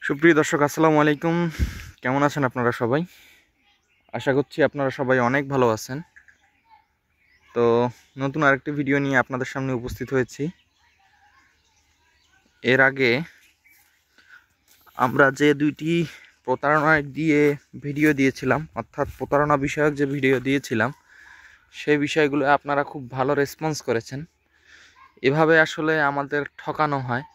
সুপ্রিয় দর্শক, আসসালামু আলাইকুম। কেমন আছেন আপনারা সবাই? আশা করছি আপনারা সবাই অনেক ভালো আছেন। তো নতুন আরেকটি ভিডিও নিয়ে আপনাদের সামনে উপস্থিত হয়েছি। এর আগে আমরা যে দুইটি প্রতারণা দিয়ে ভিডিও দিয়েছিলাম, অর্থাৎ প্রতারণা বিষয়ক যে ভিডিও দিয়েছিলাম, সেই বিষয়গুলো আপনারা খুব ভালো রেসপন্স করেছেন। এভাবে আসলে আমাদের ঠকানো হয়,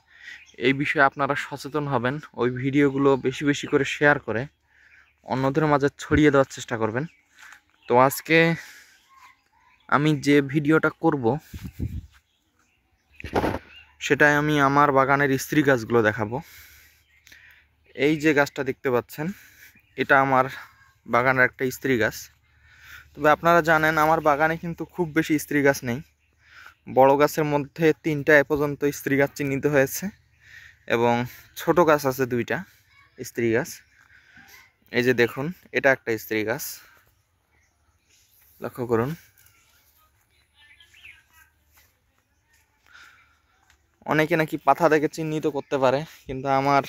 এই বিষয়ে আপনারা সচেতন হবেন। ওই ভিডিওগুলো বেশি বেশি করে শেয়ার করে অন্যদের মাঝে ছড়িয়ে দেওয়ার চেষ্টা করবেন। তো আজকে আমি যে ভিডিওটা করব সেটাই আমি আমার বাগানের স্ত্রী গাছগুলো দেখাবো। এই যে গাছটা দেখতে পাচ্ছেন, এটা আমার বাগানের একটা স্ত্রী গাছ। তবে আপনারা জানেন আমার বাগানে কিন্তু খুব বেশি স্ত্রী গাছ নেই। বড় গাছের মধ্যে 3টা এ পর্যন্ত স্ত্রী গাছ চিহ্নিত হয়েছে এবং ছোট গাছ আছে 2টা স্ত্রী গাছ। এই যে দেখুন, এটা একটা স্ত্রী গাছ, লক্ষ্য করুন। অনেকে নাকি পাতা দেখে চিহ্নিত করতে পারে, কিন্তু আমার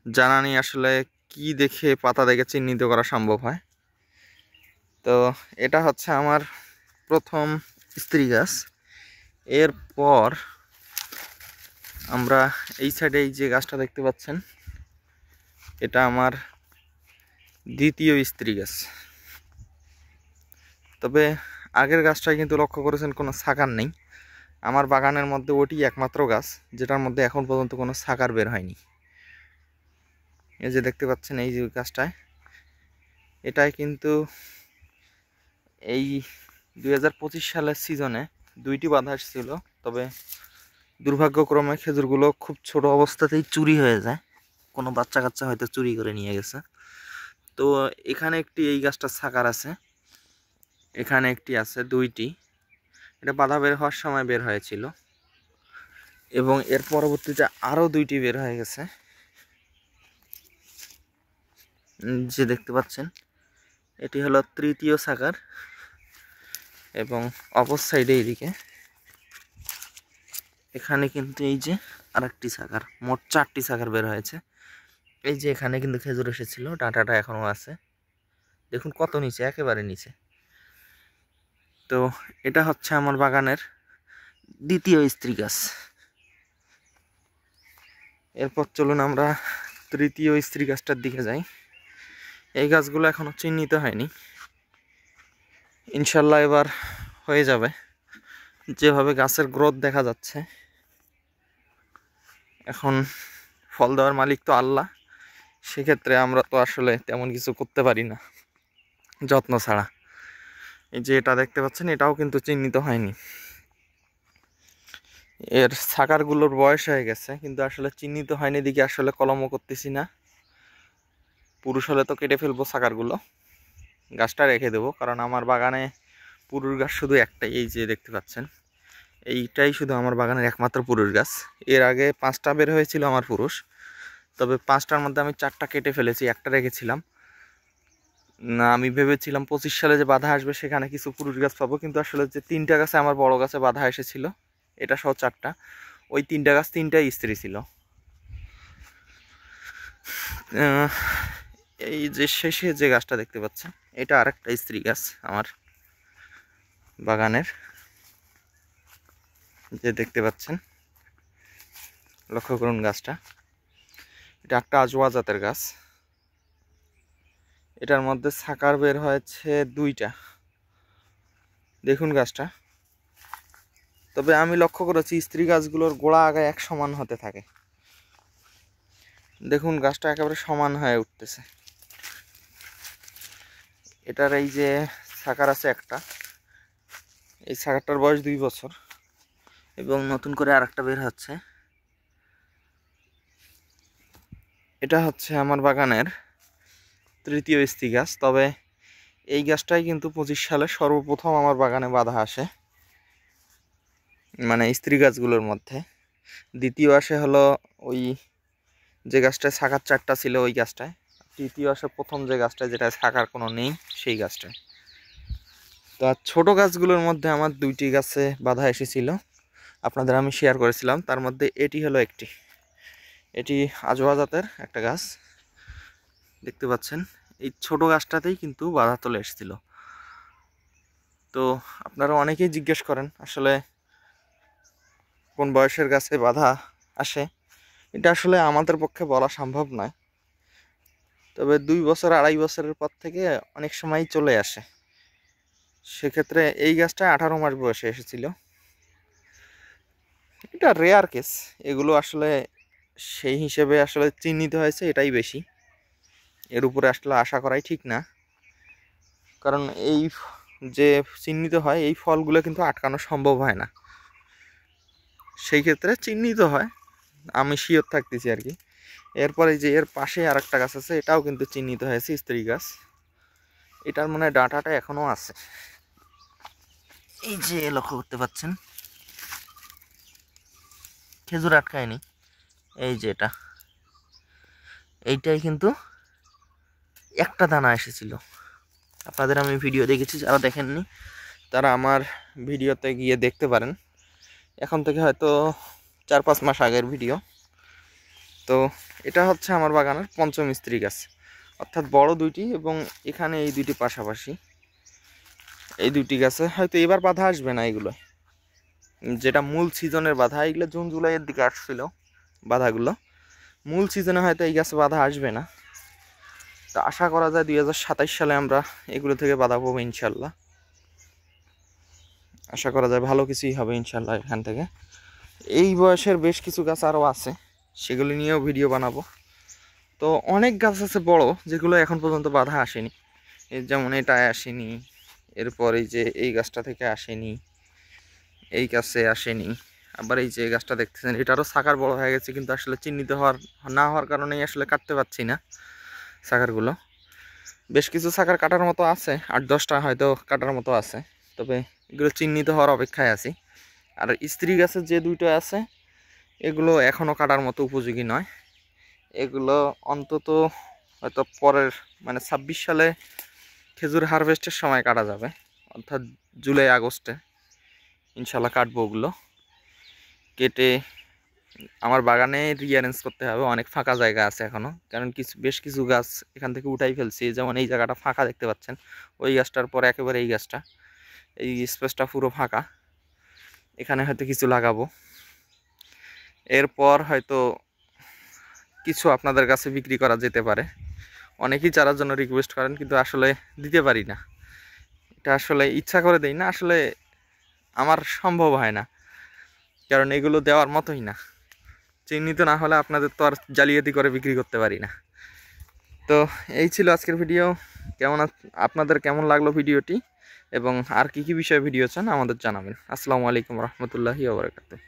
জানা নেই আসলে কি দেখে পাতা দেখে চিহ্নিত করা সম্ভব হয়। তো এটা হচ্ছে আমার প্রথম স্ত্রী গাছ। এরপর আমরা এই সাইডে এই যে গাছটা দেখতে পাচ্ছেন, এটা আমার দ্বিতীয় স্ত্রী গাছ। তবে আগের গাছটায় কিন্তু লক্ষ্য করেছেন কোনো সাকার নেই। আমার বাগানের মধ্যে ওটি একমাত্র গাছ যেটার মধ্যে এখন পর্যন্ত কোনো সাকার বের হয়নি। এই যে দেখতে পাচ্ছেন এই যে গাছটায়, এটাই কিন্তু এই 2025 সালের সিজনে 2টি বাঁধা এসেছিল। তবে দুর্ভাগ্যক্রমে খেজুরগুলো খুব ছোট অবস্থাতেই চুরি হয়ে যায়, কোনো বাচ্চা কাচ্চা হয়তো চুরি করে নিয়ে গেছে। তো এখানে একটি এই গাছটার সাকার আছে, এখানে একটি আছে, 2টি। এটা বাঁধা বের হওয়ার সময় বের হয়েছিল এবং এর পরবর্তীতে আরও 2টি বের হয়ে গেছে, যে দেখতে পাচ্ছেন। এটি হলো তৃতীয় সাকার এবং অপর সাইডে এইদিকে এখানে কিন্তু এই যে আরেকটি সাকার, মোট 4টি সাকার বের হয়েছে। এই যে এখানে কিন্তু খেজুর এসেছিল, ডাঁটাটা এখনও আছে, দেখুন কত নিচে, একেবারে নিচে। তো এটা হচ্ছে আমার বাগানের দ্বিতীয় স্ত্রী গাছ। এরপর চলুন আমরা তৃতীয় স্ত্রী গাছটার দিকে যাই। এই গাছগুলো এখনও চিহ্নিত হয়নি, ইনশাল্লাহ এবার হয়ে যাবে। যেভাবে গাছের গ্রোথ দেখা যাচ্ছে, এখন ফল দেওয়ার মালিক তো আল্লাহ, সেক্ষেত্রে আমরা তো আসলে তেমন কিছু করতে পারি না যত্ন ছাড়া। এই যে এটা দেখতে পাচ্ছেন, এটাও কিন্তু চিহ্নিত হয়নি। এর সাকারগুলোর বয়স হয়ে গেছে, কিন্তু আসলে চিহ্নিত হয়নি দিকে আসলে কলমও করতেছি না। পুরুষ হলে তো কেটে ফেলবো সাকারগুলো, গাছটা রেখে দেবো, কারণ আমার বাগানে পুরুষ গাছ শুধু একটাই। এই যে দেখতে পাচ্ছেন, এইটাই শুধু আমার বাগানের একমাত্র পুরুষ গাছ। এর আগে 5টা বের হয়েছিল আমার পুরুষ, তবে 5টার মধ্যে আমি 4টা কেটে ফেলেছি, একটা রেখেছিলাম না। আমি ভেবেছিলাম 25 সালে যে বাধা আসবে সেখানে কিছু পুরুষ গাছ পাবো, কিন্তু আসলে যে 3টা গাছে আমার বড় গাছে বাধা এসেছিল, এটা সহ 4টা, ওই 3টা গাছ 3টাই স্ত্রী ছিল। এই যে শেষে যে গাছটা দেখতে পাচ্ছেন, এটা আরেকটা স্ত্রী গাছ আমার বাগানের, যে দেখতে পাচ্ছেন, লক্ষ্য করুন গাছটা। এটা একটা আজওয়া জাতের গাছ, এটার মধ্যে সাকার বের হয়েছে 2টা, দেখুন গাছটা। তবে আমি লক্ষ্য করেছি স্ত্রী গাছগুলোর গোড়া আগায় এক সমান হতে থাকে, দেখুন গাছটা একেবারে সমান হয়ে উঠতেছে। এটার এই যে সাকার আছে একটা, এই সাকারটার বয়স 2 বছর এবং নতুন করে আরেকটা বের হচ্ছে। এটা হচ্ছে আমার বাগানের তৃতীয় স্ত্রী গাছ। তবে এই গাছটাই কিন্তু 25 সালে সর্বপ্রথম আমার বাগানে বাধা আসে, মানে স্ত্রী গাছগুলোর মধ্যে। দ্বিতীয় আসে হলো ওই যে গাছটায় সাকার 4টা ছিল ওই গাছটায়। তৃতীয় আসে প্রথম যে গাছটায়, যেটা সাকার কোনো নেই, সেই গাছটায়। তো আর ছোটো গাছগুলোর মধ্যে আমার 2টি গাছে বাধা এসেছিল, আপনাদের আমি শেয়ার করেছিলাম। তার মধ্যে এটি হলো একটি, এটি আজোয়া জাতের একটা গাছ দেখতে পাচ্ছেন। এই ছোট গাছটাতেই কিন্তু বাধা চলে এসেছিল। তো আপনারা অনেকেই জিজ্ঞেস করেন আসলে কোন বয়সের গাছে বাধা আসে। এটা আসলে আমাদের পক্ষে বলা সম্ভব নয়, তবে 2 বছর 2.5 বছরের পর থেকে অনেক সময় চলে আসে। সেক্ষেত্রে এই গাছটা 18 মাস বয়সে এসেছিল। এটা রেয়ার কেস, এগুলো আসলে সেই হিসেবে আসলে চিহ্নিত হয়েছে এটাই বেশি, এর উপরে আসলে আশা করাই ঠিক না। কারণ এই যে চিহ্নিত হয় এই ফলগুলো কিন্তু আটকানো সম্ভব হয় না, সেই ক্ষেত্রে চিহ্নিত হয়, আমি শিওর থাকতেছি আর কি। এরপরে যে এর পাশে আর একটা গাছ আছে, এটাও কিন্তু চিহ্নিত হয়েছে স্ত্রী গাছ। এটার মানে ডাঁটাটা এখনো আছে, এই যে লক্ষ্য করতে পাচ্ছেন, খেজুর আটকায়নি। এই যে এইটাই কিন্তু একটা দানা এসেছিল। আপনাদের আমি ভিডিও দেখেছি, যারা দেখেননি তারা আমার ভিডিওতে গিয়ে দেখতে পারেন। এখন থেকে হয়তো 4-5 মাস আগের ভিডিও। তো এটা হচ্ছে আমার বাগানের পঞ্চম স্ত্রী গাছ, অর্থাৎ বড় দুইটি এবং এখানে এই দুইটি পাশাপাশি। এই দুইটি গাছে হয়তো এবার বাধা আসবে না, এগুলো যেটা মূল সিজনের বাধা, এগুলো জুন জুলাইয়ের দিকে আসছিল বাধাগুলো। মূল সিজনে হয়তো এই গাছে বাধা আসবে না। তো আশা করা যায় 2027 সালে আমরা এগুলো থেকে বাধা পাবো ইনশাল্লাহ। আশা করা যায় ভালো কিছুই হবে ইনশাল্লাহ এখান থেকে। এই বয়সের বেশ কিছু গাছ আরও আছে, সেগুলি নিয়েও ভিডিও বানাবো। তো অনেক গাছ আছে বড়, যেগুলো এখন পর্যন্ত বাধা আসেনি। যেমন এটায় আসেনি, এরপর এই যে এই গাছটা থেকে আসেনি, এই গাছে আসেনি। আবার এই যে গাছটা দেখতেছেন, এটারও সাকার বড় হয়ে গেছে, কিন্তু আসলে চিহ্নিত না হওয়ার কারণেই আসলে কাটতে পারছি না সাকারগুলো। বেশ কিছু সাকার কাটার মতো আছে, 8-10টা হয়তো কাটার মতো আছে, তবে এগুলো চিহ্নিত হওয়ার অপেক্ষায় আছি। আর স্ত্রী গাছের যে দুইটা আছে এগুলো এখনও কাটার মতো উপযোগী নয়। এগুলো অন্তত হয়তো পরের মানে 26 সালে খেজুর হারভেস্টের সময় কাটা যাবে, অর্থাৎ জুলাই আগস্টে ইনশাল্লাহ কাটবো। ওগুলো কেটে আমার বাগানে রিঅ্যারেঞ্জ করতে হবে, অনেক ফাঁকা জায়গা আছে এখনও, কারণ বেশ কিছু গাছ এখান থেকে উঠাই ফেলছি। যেমন এই জায়গাটা ফাঁকা দেখতে পাচ্ছেন, ওই গাছটার পর একেবারে এই গাছটা, এই স্পেসটা পুরো ফাঁকা, এখানে হয়তো কিছু লাগাবো। এরপর হয়তো কিছু আপনাদের কাছে বিক্রি করা যেতে পারে। অনেকেই চারার জন্য রিকোয়েস্ট করেন, কিন্তু আসলে দিতে পারি না। এটা আসলে ইচ্ছা করে দেই না, আসলে আমার সম্ভব হয় না, কারণ এগুলো দেওয়ার মতোই না। চিহ্নিত না হলে আপনাদের তো আর জালিয়াতি করে বিক্রি করতে পারি না। তো এই ছিল আজকের ভিডিও। আপনাদের কেমন লাগলো ভিডিওটি, এবং আর কি কি বিষয়ে ভিডিও চান আমাদের জানাবেন। আসসালামু আলাইকুম রহমতুল্লাহি ওয়া বারাকাতুহু।